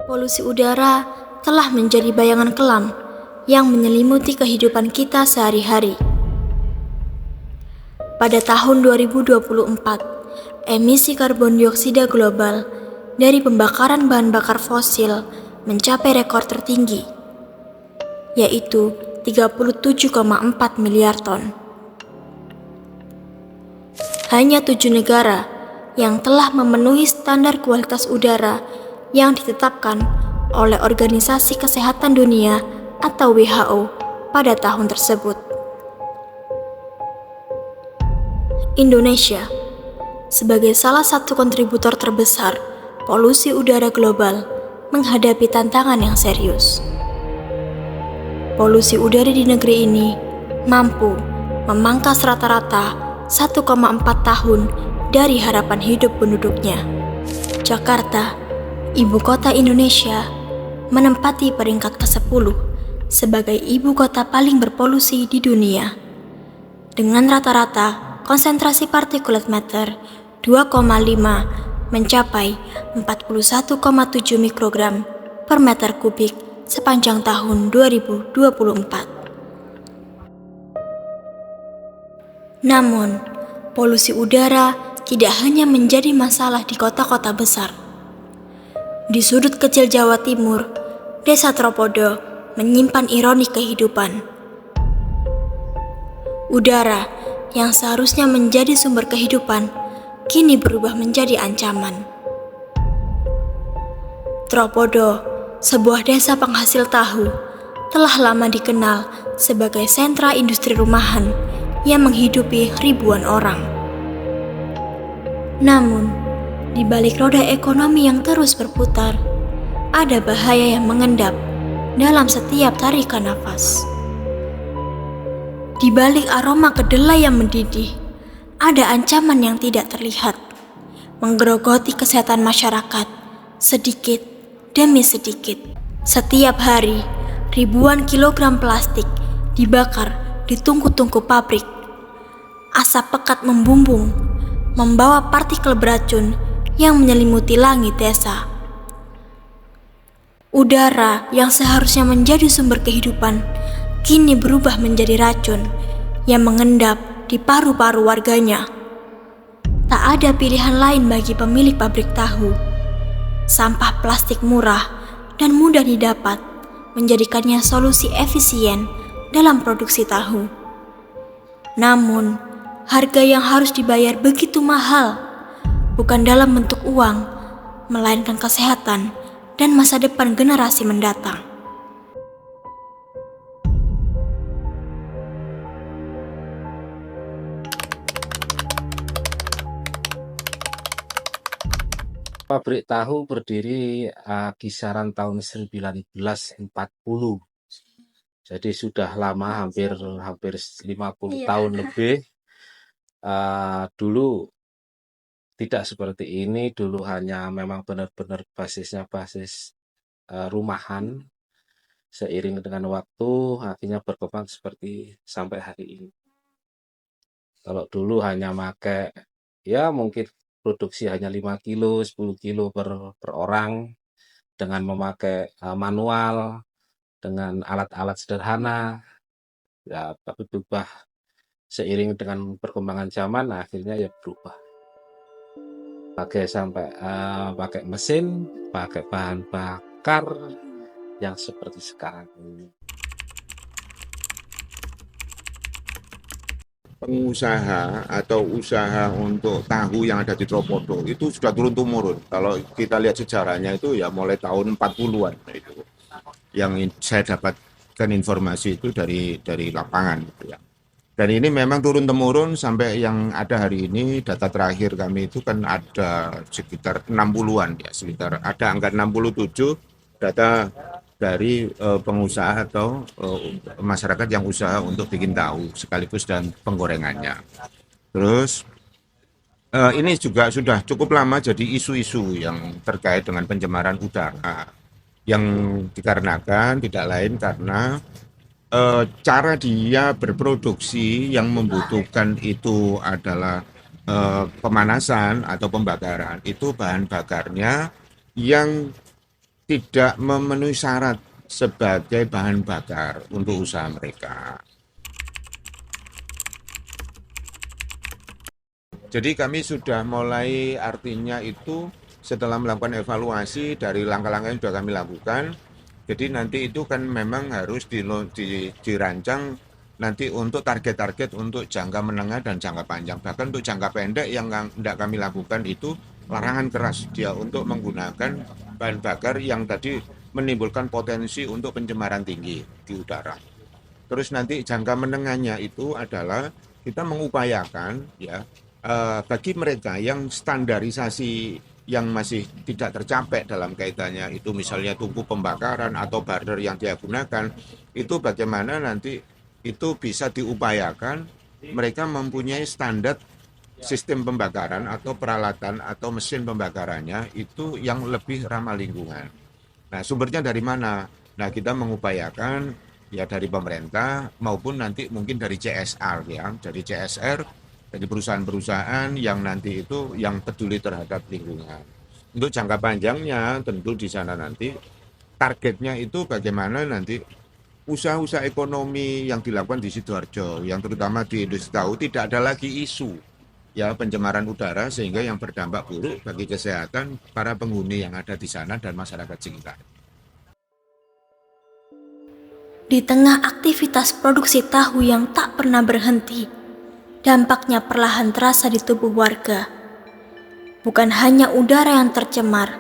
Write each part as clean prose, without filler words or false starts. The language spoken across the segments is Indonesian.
Polusi udara telah menjadi bayangan kelam yang menyelimuti kehidupan kita sehari-hari. Pada tahun 2024, emisi karbon dioksida global dari pembakaran bahan bakar fosil mencapai rekor tertinggi, yaitu 37,4 miliar ton. Hanya 7 negara yang telah memenuhi standar kualitas udara yang ditetapkan oleh Organisasi Kesehatan Dunia atau WHO pada tahun tersebut. Indonesia, sebagai salah satu kontributor terbesar polusi udara global, menghadapi tantangan yang serius. Polusi udara di negeri ini mampu memangkas rata-rata 1,4 tahun dari harapan hidup penduduknya. Jakarta, ibu kota Indonesia, menempati peringkat ke-10 sebagai ibu kota paling berpolusi di dunia. Dengan rata-rata konsentrasi partikulat matter 2,5 mencapai 41,7 mikrogram per meter kubik sepanjang tahun 2024. Namun, polusi udara tidak hanya menjadi masalah di kota-kota besar. Di sudut kecil Jawa Timur, Desa Tropodo menyimpan ironi kehidupan. Udara yang seharusnya menjadi sumber kehidupan, kini berubah menjadi ancaman. Tropodo, sebuah desa penghasil tahu, telah lama dikenal sebagai sentra industri rumahan yang menghidupi ribuan orang. Namun, di balik roda ekonomi yang terus berputar, ada bahaya yang mengendap dalam setiap tarikan nafas. Di balik aroma kedelai yang mendidih, ada ancaman yang tidak terlihat, menggerogoti kesehatan masyarakat sedikit demi sedikit. Setiap hari, ribuan kilogram plastik dibakar di tungku-tungku pabrik. Asap pekat membumbung, membawa partikel beracun yang menyelimuti langit desa. Udara yang seharusnya menjadi sumber kehidupan, kini berubah menjadi racun yang mengendap di paru-paru warganya. Tak ada pilihan lain bagi pemilik pabrik tahu. Sampah plastik murah dan mudah didapat menjadikannya solusi efisien dalam produksi tahu. Namun, harga yang harus dibayar begitu mahal, bukan dalam bentuk uang, melainkan kesehatan dan masa depan generasi mendatang. Pabrik tahu berdiri kisaran tahun 1940. Jadi sudah lama, hampir 50 tahun lebih. Dulu tidak seperti ini, dulu hanya memang benar-benar basisnya basis rumahan. Seiring dengan waktu akhirnya berkembang seperti sampai hari ini. Kalau dulu hanya pakai, ya mungkin produksi hanya 5 kilo, 10 kilo per orang, dengan memakai manual, dengan alat-alat sederhana. Ya, tapi berubah seiring dengan perkembangan zaman, akhirnya ya berubah. Pakai mesin, pakai bahan bakar yang seperti sekarang ini. Pengusaha atau usaha untuk tahu yang ada di Tropodo itu sudah turun-temurun. Kalau kita lihat sejarahnya itu ya mulai tahun 40-an itu. Yang saya dapatkan informasi itu dari lapangan gitu ya. Dan ini memang turun-temurun sampai yang ada hari ini, data terakhir kami itu kan ada sekitar 60-an ya, sekitar ada angka 67 data dari pengusaha atau masyarakat yang usaha untuk bikin tahu sekaligus dan penggorengannya. Terus ini juga sudah cukup lama jadi isu-isu yang terkait dengan pencemaran udara yang dikarenakan tidak lain karena cara dia berproduksi yang membutuhkan itu adalah pemanasan atau pembakaran. Itu bahan bakarnya yang tidak memenuhi syarat sebagai bahan bakar untuk usaha mereka. Jadi kami sudah mulai, artinya itu setelah melakukan evaluasi dari langkah-langkah yang sudah kami lakukan, jadi nanti itu kan memang harus dirancang nanti untuk target-target untuk jangka menengah dan jangka panjang. Bahkan untuk jangka pendek yang tidak kami lakukan itu larangan keras dia untuk menggunakan bahan bakar yang tadi menimbulkan potensi untuk pencemaran tinggi di udara. Terus nanti jangka menengahnya itu adalah kita mengupayakan ya bagi mereka yang standarisasi yang masih tidak tercapai dalam kaitannya itu misalnya tungku pembakaran atau barter yang dia gunakan, itu bagaimana nanti itu bisa diupayakan mereka mempunyai standar sistem pembakaran atau peralatan atau mesin pembakarannya itu yang lebih ramah lingkungan. Nah, sumbernya dari mana? Nah, kita mengupayakan ya dari pemerintah maupun nanti mungkin dari CSR ya, dari CSR, dari perusahaan-perusahaan yang nanti itu yang peduli terhadap lingkungan. Untuk jangka panjangnya tentu di sana nanti targetnya itu bagaimana nanti usaha-usaha ekonomi yang dilakukan di Sidoarjo, yang terutama di industri tahu tidak ada lagi isu ya pencemaran udara sehingga yang berdampak buruk bagi kesehatan para penghuni yang ada di sana dan masyarakat sekitar. Di tengah aktivitas produksi tahu yang tak pernah berhenti, dampaknya perlahan terasa di tubuh warga. Bukan hanya udara yang tercemar,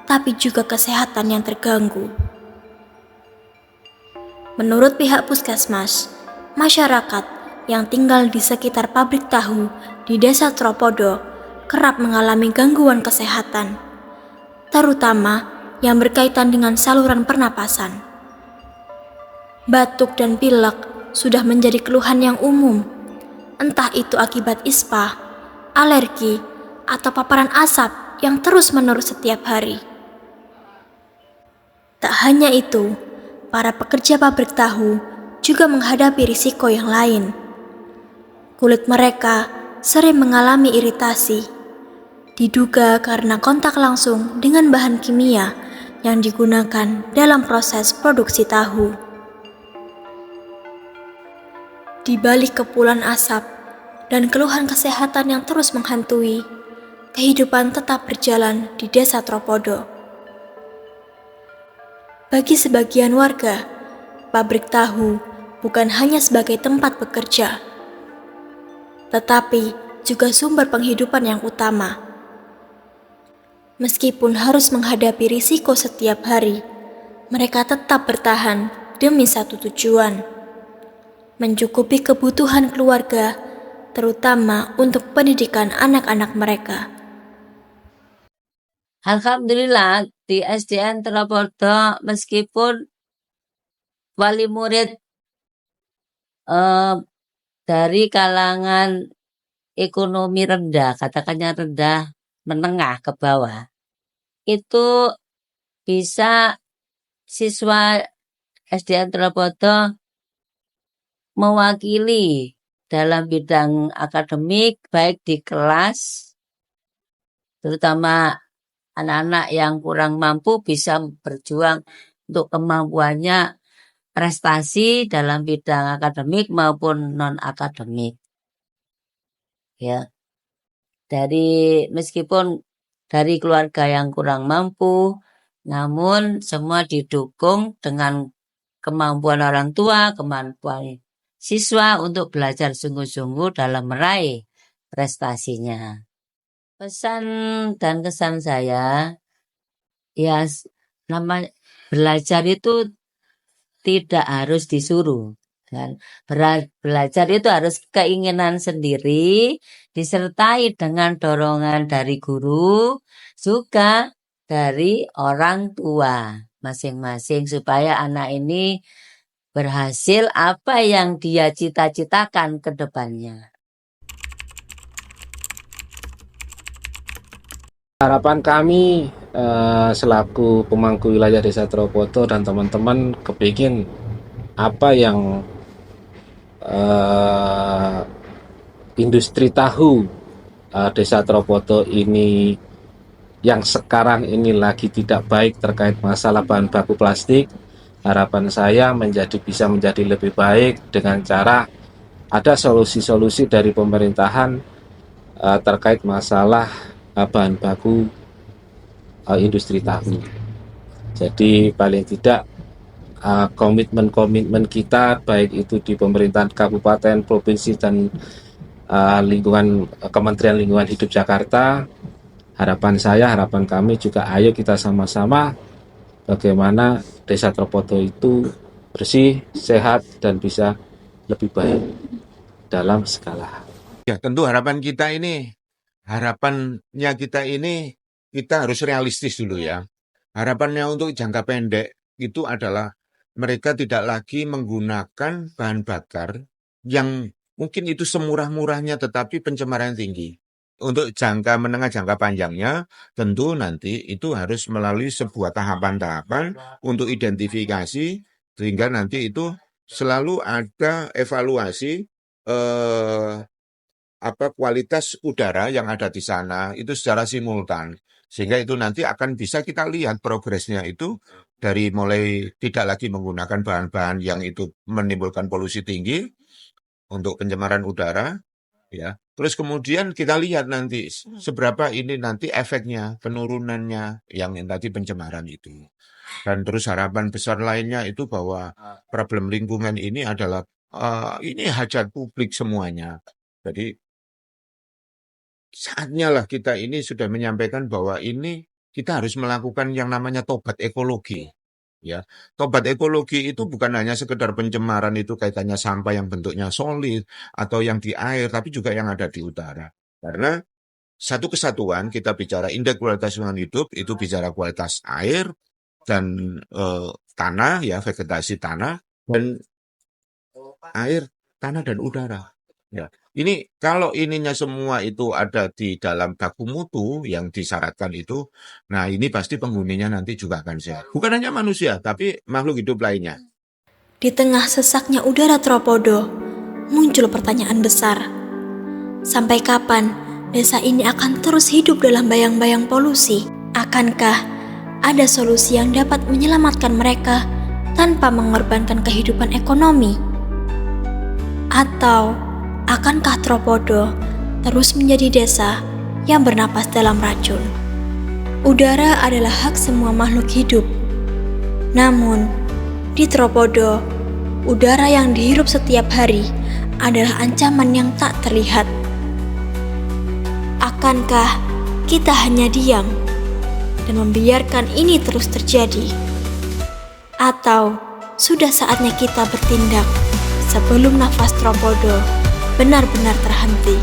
tapi juga kesehatan yang terganggu. Menurut pihak puskesmas, masyarakat yang tinggal di sekitar pabrik tahu di Desa Tropodo kerap mengalami gangguan kesehatan, terutama yang berkaitan dengan saluran pernapasan. Batuk dan pilek sudah menjadi keluhan yang umum, entah itu akibat ispa, alergi, atau paparan asap yang terus-menerus setiap hari. Tak hanya itu, para pekerja pabrik tahu juga menghadapi risiko yang lain. Kulit mereka sering mengalami iritasi, diduga karena kontak langsung dengan bahan kimia yang digunakan dalam proses produksi tahu. Di balik kepulan asap dan keluhan kesehatan yang terus menghantui, kehidupan tetap berjalan di Desa Tropodo. Bagi sebagian warga, pabrik tahu bukan hanya sebagai tempat bekerja, tetapi juga sumber penghidupan yang utama. Meskipun harus menghadapi risiko setiap hari, mereka tetap bertahan demi satu tujuan: mencukupi kebutuhan keluarga, terutama untuk pendidikan anak-anak mereka. Alhamdulillah di SDN Tropodo meskipun wali murid dari kalangan ekonomi rendah, katakannya rendah menengah ke bawah, itu bisa siswa SDN Tropodo mewakili dalam bidang akademik baik di kelas, terutama anak-anak yang kurang mampu bisa berjuang untuk kemampuannya prestasi dalam bidang akademik maupun non-akademik. Ya. Meskipun dari keluarga yang kurang mampu, namun semua didukung dengan kemampuan orang tua, kemampuan siswa untuk belajar sungguh-sungguh dalam meraih prestasinya. Pesan dan kesan saya, ya belajar itu tidak harus disuruh. Kan? Belajar itu harus keinginan sendiri, disertai dengan dorongan dari guru, juga dari orang tua masing-masing supaya anak ini berhasil apa yang dia cita-citakan ke depannya. Harapan kami selaku pemangku wilayah Desa Tropodo dan teman-teman kepingin apa yang industri tahu Desa Tropodo ini yang sekarang ini lagi tidak baik terkait masalah bahan baku plastik, harapan saya bisa menjadi lebih baik dengan cara ada solusi-solusi dari pemerintahan terkait masalah bahan baku industri tahu. Jadi paling tidak komitmen-komitmen kita baik itu di pemerintahan kabupaten, provinsi dan Kementerian Lingkungan Hidup Jakarta, harapan kami juga ayo kita sama-sama bagaimana Desa Tropodo itu bersih, sehat dan bisa lebih baik dalam segala hal. Ya, tentu harapannya kita harus realistis dulu ya. Harapannya untuk jangka pendek itu adalah mereka tidak lagi menggunakan bahan bakar yang mungkin itu semurah-murahnya tetapi pencemaran tinggi. Untuk jangka menengah, jangka panjangnya, tentu nanti itu harus melalui sebuah tahapan-tahapan untuk identifikasi, sehingga nanti itu selalu ada evaluasi kualitas udara yang ada di sana itu secara simultan. Sehingga itu nanti akan bisa kita lihat progresnya itu dari mulai tidak lagi menggunakan bahan-bahan yang itu menimbulkan polusi tinggi untuk pencemaran udara, ya. Terus kemudian kita lihat nanti seberapa ini nanti efeknya, penurunannya yang tadi pencemaran itu. Dan terus harapan besar lainnya itu bahwa problem lingkungan ini adalah ini hajat publik semuanya. Jadi saatnya lah kita ini sudah menyampaikan bahwa ini kita harus melakukan yang namanya tobat ekologi. Ya, tobat ekologi itu bukan hanya sekedar pencemaran itu kaitannya sampah yang bentuknya solid atau yang di air, tapi juga yang ada di udara. Karena satu kesatuan kita bicara indeks kualitas lingkungan hidup itu bicara kualitas air dan tanah ya, vegetasi tanah dan air, tanah dan udara. Ya, ini kalau ininya semua itu ada di dalam baku mutu yang disyaratkan itu, nah ini pasti penghuninya nanti juga akan sehat. Bukan hanya manusia, tapi makhluk hidup lainnya. Di tengah sesaknya udara Tropodo, muncul pertanyaan besar. Sampai kapan desa ini akan terus hidup dalam bayang-bayang polusi? Akankah ada solusi yang dapat menyelamatkan mereka tanpa mengorbankan kehidupan ekonomi? Atau akankah Tropodo terus menjadi desa yang bernapas dalam racun? Udara adalah hak semua makhluk hidup. Namun, di Tropodo, udara yang dihirup setiap hari adalah ancaman yang tak terlihat. Akankah kita hanya diam dan membiarkan ini terus terjadi? Atau sudah saatnya kita bertindak sebelum nafas Tropodo benar-benar terhenti?